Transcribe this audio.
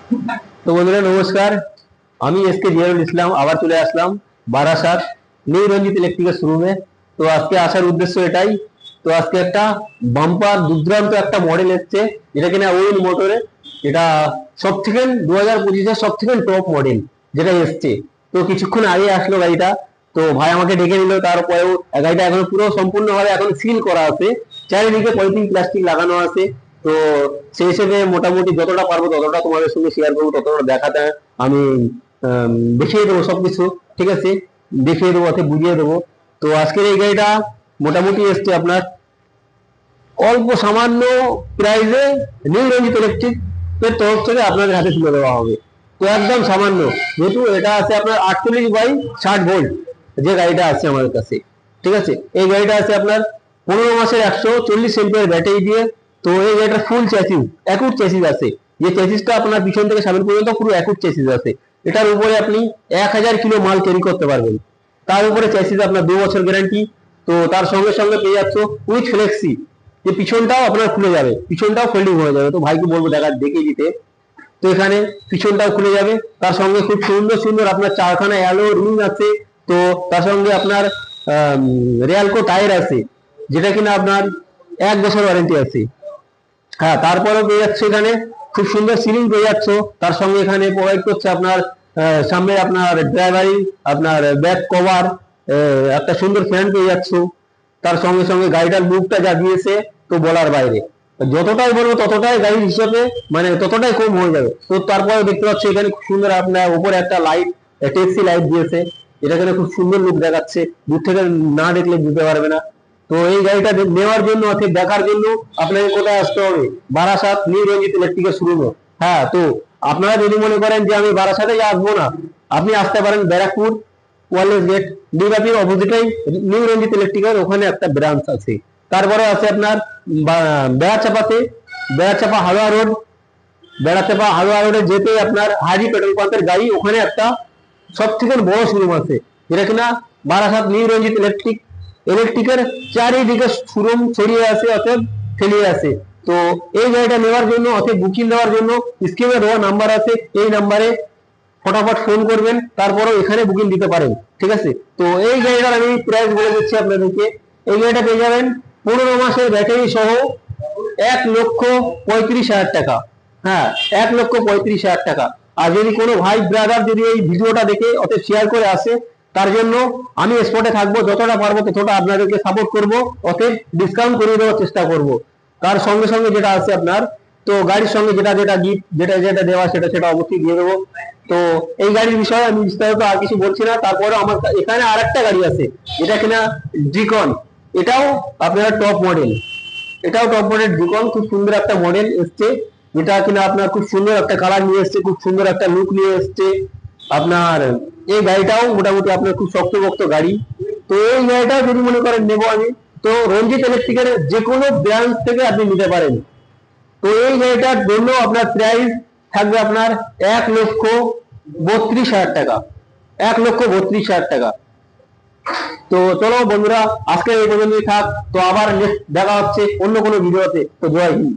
তো বন্ধুরা নমস্কার, আমি এসকে জিয়ারুল ইসলাম আবার চলে আসলাম বারাসাত নিউ রঞ্জিত ইলেকট্রিকের শোরুমে। তো আজকে আসার উদ্দেশ্য এটাই। তো আজকে একটা বাম্পার দুর্দান্ত একটা মডেল এসছে, যেটা কিনা ওয়েল মোটরে, এটা সব থেকে 2025-এর সব থেকে টপ মডেল যেটা এসছে। তো কিছুক্ষণ আগে আসলো গাড়িটা। তো ভাই আমাকে ডেকে নিল, তারপরেও গাড়িটা এখন পুরো সম্পূর্ণভাবে এখন সিল করা আছে, চারিদিকে পলিথিন প্লাস্টিক লাগানো আছে। তো সেই হিসেবে মোটামুটি যতটা পারবো ততটা তোমাদের সঙ্গে শেয়ার করবো, ততটা দেখাতে আমি দেখিয়ে দেবো সবকিছু। ঠিক আছে, দেখিয়ে দেবো, অর্থে বুঝিয়ে দেবো। তো আজকের এই গাড়িটা মোটামুটি এসছে আপনার অল্প সামান্য প্রাইসে নিউ রঞ্জিত ইলেকট্রিক এর তরফ থেকে আপনাদের হাতে তুলে দেওয়া হবে। তো একদম সামান্য, যেহেতু এটা আছে আপনার 48/60 ভোল্ট যে গাড়িটা আছে আমাদের কাছে। ঠিক আছে, এই গাড়িটা আছে আপনার 15 মাসের 140 এমপিয়ার ব্যাটারি দিয়ে। তো এই গাড়িটার ফুল চ্যাসিস, একুট চ্যাসিস আছে। যে চ্যাসিসটা আপনার পিছন থেকে সামনে পর্যন্ত পুরো একুট চ্যাসিস আছে। এটার উপরে আপনি 1000 কিলো মাল ক্যারি করতে পারবেন। তার উপরে চ্যাসিস আপনার 2 বছর গ্যারান্টি। তো তার সঙ্গে সঙ্গে পেয়ে যাচ্ছ উইথ ফ্লেক্সি, যে পিছনটাও আপনার খুলে যাবে, পিছনটাও ফোল্ডিং হয়ে যাবে। তো ভাইকে বলবো দেখিয়ে দিতে। তো এখানে পিছনটাও খুলে যাবে, তার সঙ্গে খুব সুন্দর সুন্দর আপনার 4খানা অ্যালো রিং আছে। তো তার সঙ্গে আপনার রিয়ালকো টায়ার আছে, যেটা কিনা আপনার 1 বছর ওয়ারেন্টি আছে। হ্যাঁ, তারপরেও পেয়ে যাচ্ছে এখানে খুব সুন্দর সিলিং পেয়ে যাচ্ছ। তার সঙ্গে এখানে প্রোভাইড করছে আপনার সামনে আপনার ড্রাইভারি, আপনার ব্যাক কভার, একটা সুন্দর ফ্যান পেয়ে যাচ্ছ। তার সঙ্গে সঙ্গে গাড়িটার লুকটা যা দিয়েছে, তো বলার বাইরে। যতটাই বলবো ততটাই গাড়ির হিসাবে মানে ততটাই কম হয়ে যাবে। তো তারপরে দেখতে পাচ্ছি এখানে খুব সুন্দর আপনার উপরে একটা লাইট, ট্যাক্সি লাইট দিয়েছে। এটা এখানে খুব সুন্দর লুক দেখাচ্ছে, দূর থেকে না দেখলে বুঝতে পারবে না। তো এই গাড়িটা নেওয়ার জন্য অর্থাৎ দেখার জন্য আপনাকে কোথায় আসতে হবে? বারাসাত নিউ রঞ্জিত ইলেকট্রিকের শোরুমে। হ্যাঁ, তো আপনারা যদি মনে করেন যে আমি বারাসাতে আসবো না, আপনি আসতে পারেন ব্যারাকপুর ওয়ারলেস গেট ডিবাপির অপোজিটেই নিউ রঞ্জিত ইলেকট্রিকের ওখানে একটা ব্রাঞ্চ আছে। তারপরে আছে আপনার বেড়াচাপাতে, বেড়াচাপা হাওড়া রোড, বেড়াচাপা হাওড়া রোডে যেতে আপনার হাজি পেট্রোল পাম্পের গাড়ি ওখানে একটা সব থেকে বড় শোরুম আছে, যেটা কিনা বারাসাত নিউ রঞ্জিত ইলেকট্রিকের চারিদিকে শোরুম ছড়িয়ে আছে, অতএব ফেলিয়ে আছে। তো এই গাড়িটা নেওয়ার জন্য অতএব বুকিং দেওয়ার জন্য স্ক্রিনে দেওয়া নাম্বার আছে, এই নাম্বারে ফটাফট ফোন করবেন, তারপরও এখানে বুকিং দিতে পারেন। ঠিক আছে, তো এই গাড়িটার আমি প্রাইস বলে দিচ্ছি আপনাদেরকে। এই গাড়িটা পেয়ে যাবেন 15 মাসের ব্যাটারি সহ 1,35,000 টাকা। হ্যাঁ, 1,35,000 টাকা। আর যদি কোনো ভাই ব্রাদার যদি এই ভিডিওটা দেখে অতএব শেয়ার করে আসে, তার জন্য আমি স্পটে থাকবো, যতটা পারবো ততটা আপনাদেরকে সাপোর্ট করব, অতএব ডিসকাউন্ট করে দেওয়ার চেষ্টা করব। তার সঙ্গে সঙ্গে যেটা আছে আপনার, তো গাড়ির সঙ্গে যেটা যেটা গিফট যেটা যেটা দেওয়া সেটা সেটা অবশ্যই দিয়ে দেবো। তো এই গাড়ির বিষয়ে আমি বিস্তারিত আর কিছু বলছি না। তারপরে আমার এখানে আর একটা গাড়ি আছে, যেটা কিনা ডিকন। এটাও আপনার টপ মডেল, এটাও টপ মডেল ডিকন। খুব সুন্দর একটা মডেল এসছে, যেটা কিনা আপনার খুব সুন্দর একটা কালার নিয়ে এসছে, খুব সুন্দর একটা লুক নিয়ে এসছে আপনার। এই গাড়িটাও মোটামুটি আপনার খুব শক্তপোক্ত গাড়ি। তো এই গাড়িটাও যদি মনে করেন নেবো আমি, তো রঞ্জিত ইলেকট্রিকের যে কোনো ব্রাঞ্চ থেকে আপনি নিতে পারেন। তো এই গাড়িটার জন্য আপনার প্রাইস থাকবে আপনার 1,32,000 টাকা, 1,32,000 টাকা। তো চলো বন্ধুরা, আজকে এই পর্যন্তই থাক। তো আবার নেক্সট দেখা হচ্ছে অন্য কোনো ভিডিওতে। তো জয় হিন্দ।